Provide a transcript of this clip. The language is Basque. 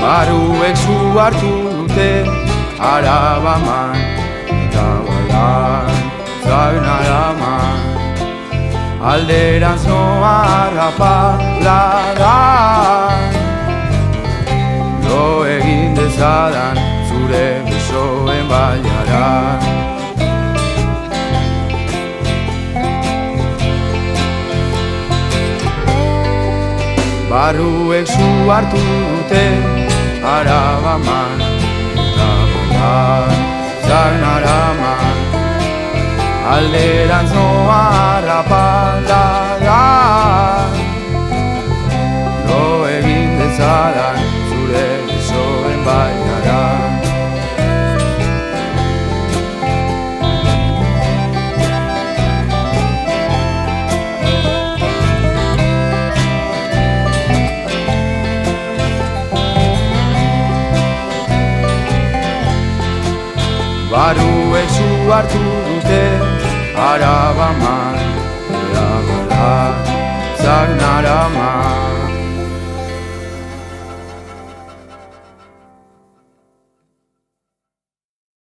Baruek zu hartu dute Arabaman eta balan zagnaraman Alderantz noa rapaladan Lo egin dezadan zure besoen baiara Baruek zu hartu dute Arabaman eta balan zagnaraman Alderantz noa rapaladan Lo egin dezadan zure besoen baiara Baruek zu hartu dute Arabaman, Arabaman, zagnaraman